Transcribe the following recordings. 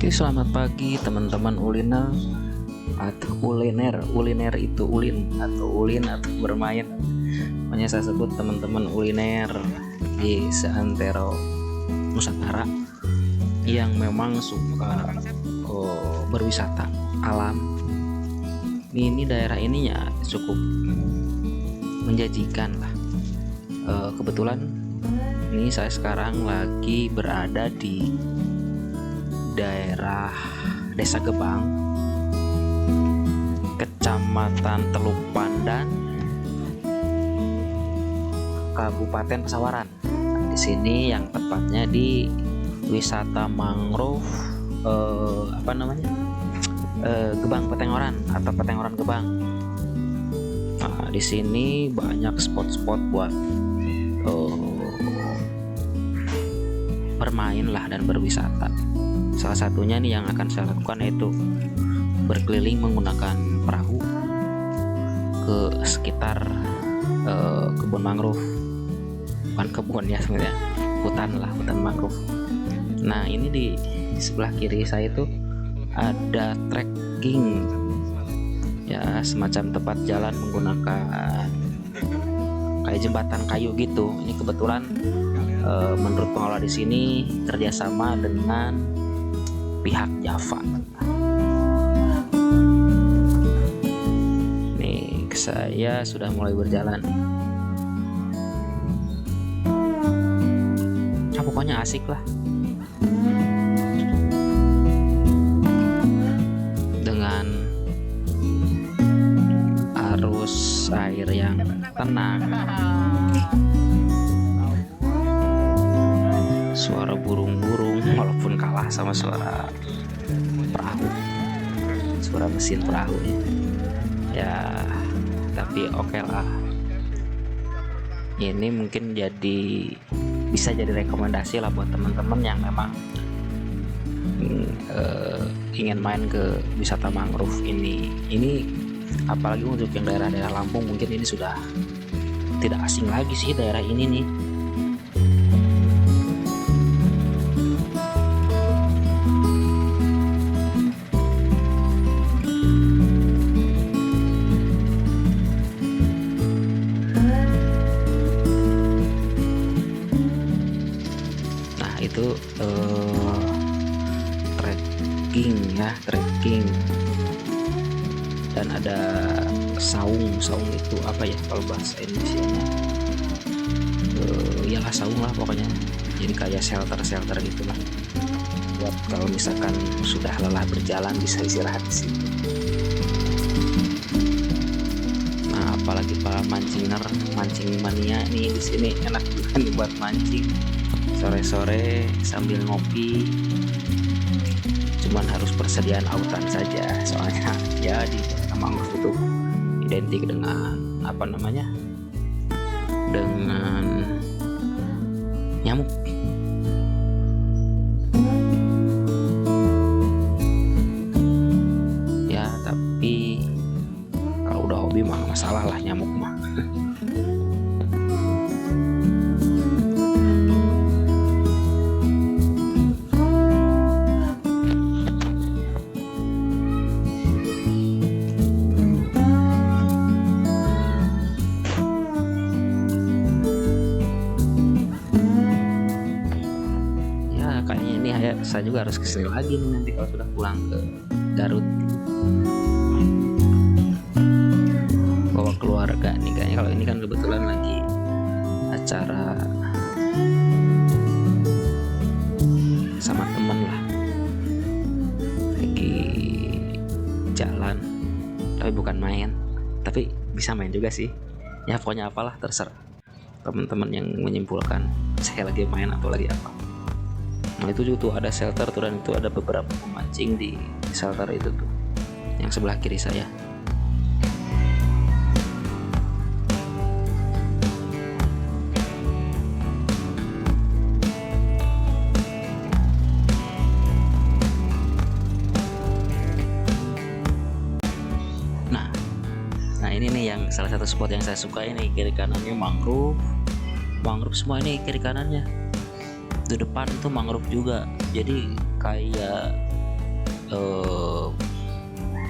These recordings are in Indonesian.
Oke, selamat pagi teman-teman uliner atau uliner. Uliner itu ulin atau bermain. Makanya saya sebut teman-teman uliner di seantero Nusantara yang memang suka berwisata alam. Ini daerah ininya cukup menjanjikan lah. Kebetulan ini saya sekarang lagi berada di daerah Desa Gebang, Kecamatan Teluk Pandan, Kabupaten Pesawaran. Di sini yang tepatnya di wisata mangrove Gebang Petengoran atau Petengoran Gebang. Nah, di sini banyak spot-spot buat bermain lah dan berwisata. Salah satunya nih yang akan saya lakukan yaitu berkeliling menggunakan perahu ke sekitar kebun mangrove. Bukan kebun ya sebenarnya, hutan mangrove. Nah, ini di sebelah kiri saya itu ada trekking, ya semacam tempat jalan menggunakan kayak jembatan kayu gitu. Ini kebetulan menurut pengelola di sini kerjasama dengan pihak Java. Nih, saya sudah mulai berjalan. Nah, pokoknya asik lah. Dengan arus air yang tenang, suara burung-burung walaupun kalah sama suara perahu, suara mesin perahu ya, tapi oke lah. Ini mungkin bisa jadi rekomendasi lah buat teman-teman yang memang ingin main ke wisata mangrove ini apalagi untuk yang daerah-daerah Lampung, mungkin ini sudah tidak asing lagi sih daerah ini nih. Itu trekking dan ada saung itu apa ya kalau bahasa Indonesianya, iyalah saung lah pokoknya, jadi kayak shelter gitu lah buat kalau misalkan sudah lelah berjalan bisa istirahat di situ. Nah, apalagi para mancing mania nih, di sini enak juga nih buat mancing sore-sore sambil ngopi. Cuman harus persediaan autan saja, soalnya ya di mangrove itu identik dengan dengan nyamuk. Ya tapi kalau udah hobi mah gak masalah lah nyamuk mah. Saya juga harus kesini lagi nih nanti kalau sudah pulang ke Garut, bawa keluarga nih kayaknya. Kalau ini kan kebetulan lagi acara sama temen lah, lagi jalan, tapi bukan main, tapi bisa main juga sih ya. Pokoknya apalah, terserah teman-teman yang menyimpulkan saya lagi main atau lagi apa. Nah, itu juga tuh ada shelter tuh, dan itu ada beberapa pemancing di shelter itu tuh yang sebelah kiri saya. Nah ini nih yang salah satu spot yang saya suka ini, kiri kanannya mangrove semua, ini kiri kanannya. Di depan itu mangrove juga, jadi kayak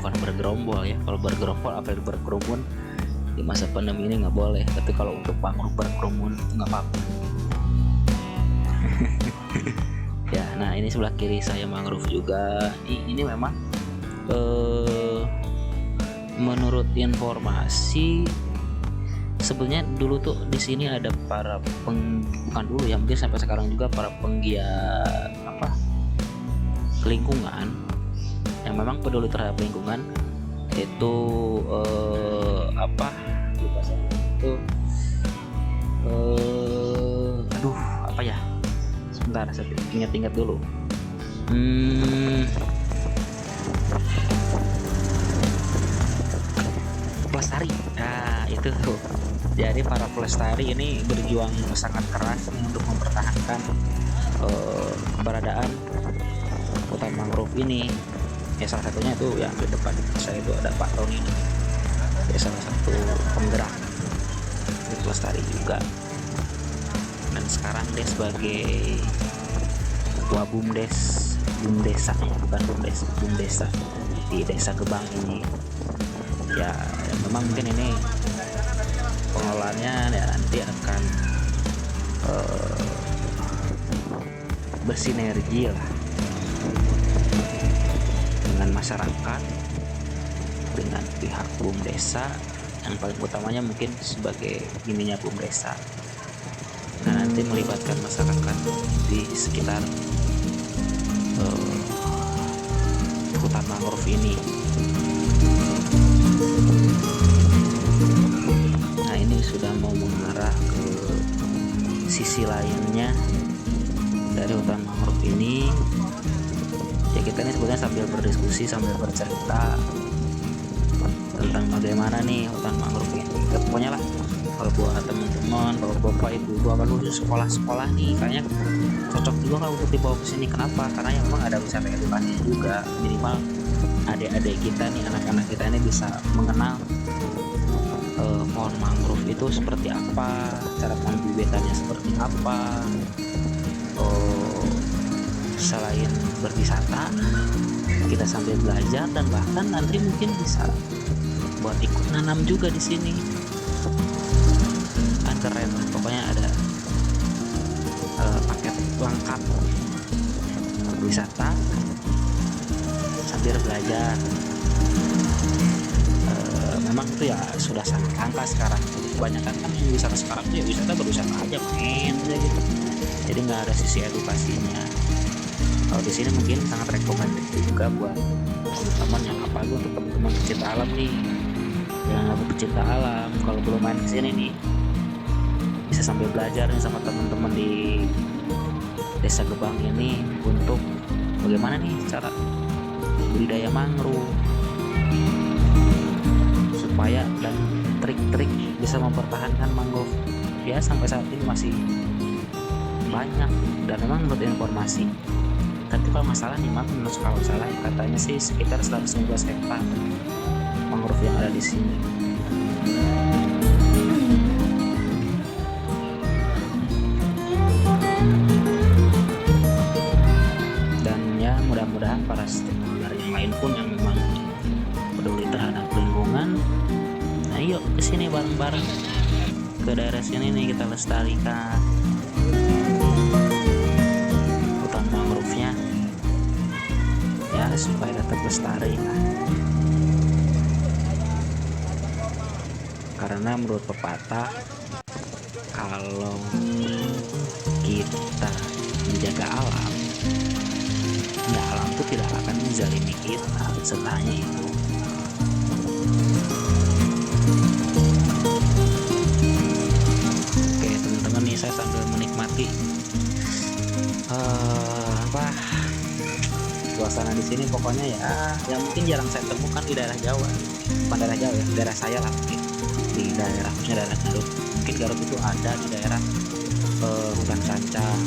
bukan bergerombol ya. Kalau bergerombol apa berkerumun di masa pandemi ini nggak boleh, tapi kalau untuk mangrove berkerumun nggak apa-apa. Ya, nah ini sebelah kiri saya mangrove juga. Ini memang menurut informasi sebenarnya dulu tuh di sini ada para bukan dulu ya, mungkin sampai sekarang juga para penggiat lingkungan yang memang peduli terhadap lingkungan itu sebentar saya ingat-ingat dulu. Pelestari, nah itu tuh. Jadi para pelestari ini berjuang sangat keras untuk mempertahankan keberadaan hutan mangrove ini. Ya salah satunya itu yang di depan saya itu ada Pak Tony, ya salah satu penggerak pelestari juga. Dan sekarang dia sebagai ketua BUMDesa ya, bukan BUMDesa di Desa Gebang ini. Ya memang mungkin ini pengelolaannya ya nanti akan bersinergi lah dengan masyarakat, dengan pihak BUMDesa, yang paling utamanya mungkin sebagai ininya BUMDesa. Nah nanti melibatkan masyarakat di sekitar hutan mangrove ini. Nah ini sudah mau mengarah ke sisi lainnya dari hutan mangrove ini. Ya kita ini sebetulnya sambil berdiskusi, sambil bercerita tentang bagaimana nih hutan mangrove ini. Ya, pokoknya lah kalau buat teman-teman, bapak-bapak, ibu-ibu, apa khusus sekolah-sekolah nih kayaknya cocok juga kalau untuk dibawa ke sini. Kenapa? Karena ya memang ada wisata edukasi juga. Minimal adik-adik kita nih, anak-anak kita ini bisa mengenal pohon mangrove itu seperti apa, cara pembibitannya seperti apa. Selain berwisata, kita sambil belajar dan bahkan nanti mungkin bisa buat ikut nanam juga di sini. Kan keren lah, pokoknya ada paket lengkap wisata sambil belajar. Memang itu ya sudah sangat langka sekarang. Jadi kebanyakan kan yang wisata sekarang tuh ya wisata berwisata aja, main aja gitu. Jadi nggak ada sisi edukasinya. Kalau di sini mungkin sangat rekomendasi juga buat teman-teman yang apalagi untuk teman-teman pecinta alam nih, yang aku pecinta alam. Kalau belum main kesini nih, bisa sambil belajar nih sama teman-teman di Desa Gebang ini untuk bagaimana nih cara budidaya mangrove, supaya dan trik-trik bisa mempertahankan mangrove ya sampai saat ini masih banyak. Dan memang menurut informasi, tapi kalau masalah nih menurut kalau salah katanya sih sekitar 119 hektar mangrove yang ada di sini. Dan ya mudah-mudahan para stakeholder yang lain pun yang memang peduli terhadap lingkungan, nah yuk kesini bareng-bareng ke daerah sini nih, kita lestarikan hutan mangrove-nya ya supaya tetap lestari lah. Karena menurut pepatah, kalau kita menjaga alam, ya alam itu tidak akan menzalimi kita, setelahnya itu. Oke teman-teman nih, saya sambil menikmati suasana di sini. Pokoknya ya mungkin jarang saya temukan di daerah Jawa, bukan daerah Jawa ya, daerah saya lah mungkin. Di daerah khususnya daerah Garut, mungkin Garut itu ada di daerah hutan sancang,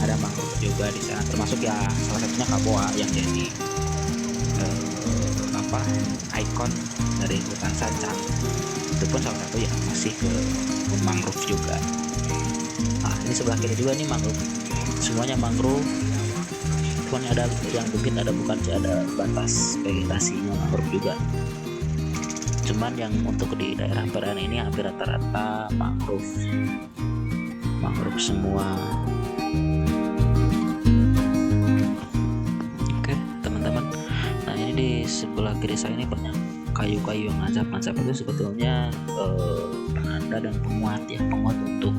ada mangrove juga di sana, termasuk ya salah satunya Kaboa yang jadi ikon dari hutan sancang. Itu pun salah satu ya masih ke mangrove juga. Nah ini sebelah kiri juga nih mangrove, semuanya mangrove. cuman ada yang bikin ada bukan sih, ada batas vegetasinya mangrove juga. Cuman yang untuk di daerah perairan ini hampir rata-rata mangrove semua. Oke teman-teman, nah ini di sebelah kiri saya ini banyak kayu-kayu yang nancap-nancap. Itu sebetulnya penanda dan penguat untuk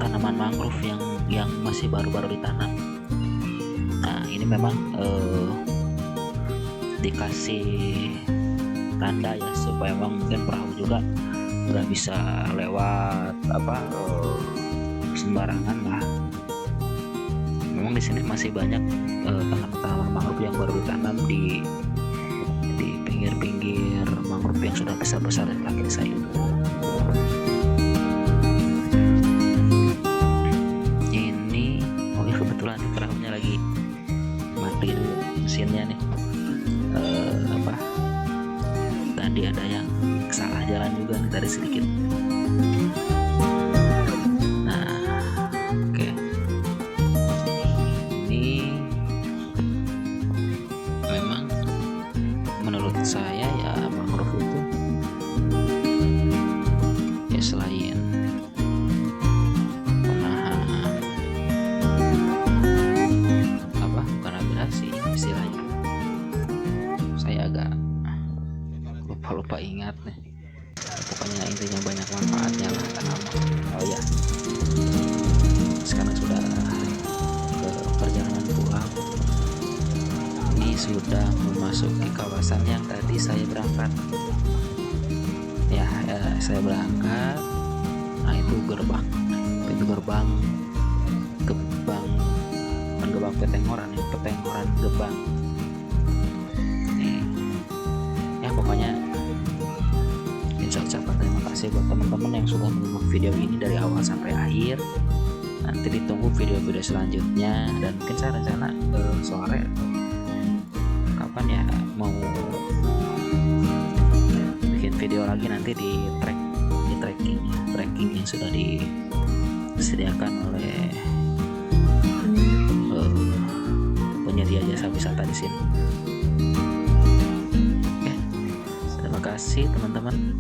tanaman mangrove yang masih baru-baru ditanam. Nah ini memang dikasih tanda ya, supaya memang mungkin perahu juga nggak bisa lewat sembarangan lah. Memang di sini masih banyak tanaman mangrove yang baru ditanam di pinggir-pinggir mangrove yang sudah besar-besar di kaki saya itu. Ini kebetulan nih perahunya lagi mati dulu mesinnya nih. Tadi ada yang salah jalan juga nih tadi sedikit. Saya ya mangrove itu ya selain menahan bukan abrasi istilahnya, saya agak lupa ingat nih, pokoknya intinya banyak manfaatnya lah tanaman. Oh ya, sekarang sudah ke perjalanan pulang. Sudah memasuki kawasan yang tadi saya berangkat ya, saya berangkat. Nah itu pintu gerbang bukan gerbang Petengoran ya, Petengoran gerbang nih ya. Pokoknya ucapan terima kasih buat teman-teman yang sudah menonton video ini dari awal sampai akhir. Nanti ditunggu video-video selanjutnya, dan mungkin saya rencana sore kapan ya mau bikin video lagi nanti di tracking yang sudah disediakan oleh penyedia jasa wisata di sini. Oke, terima kasih teman-teman.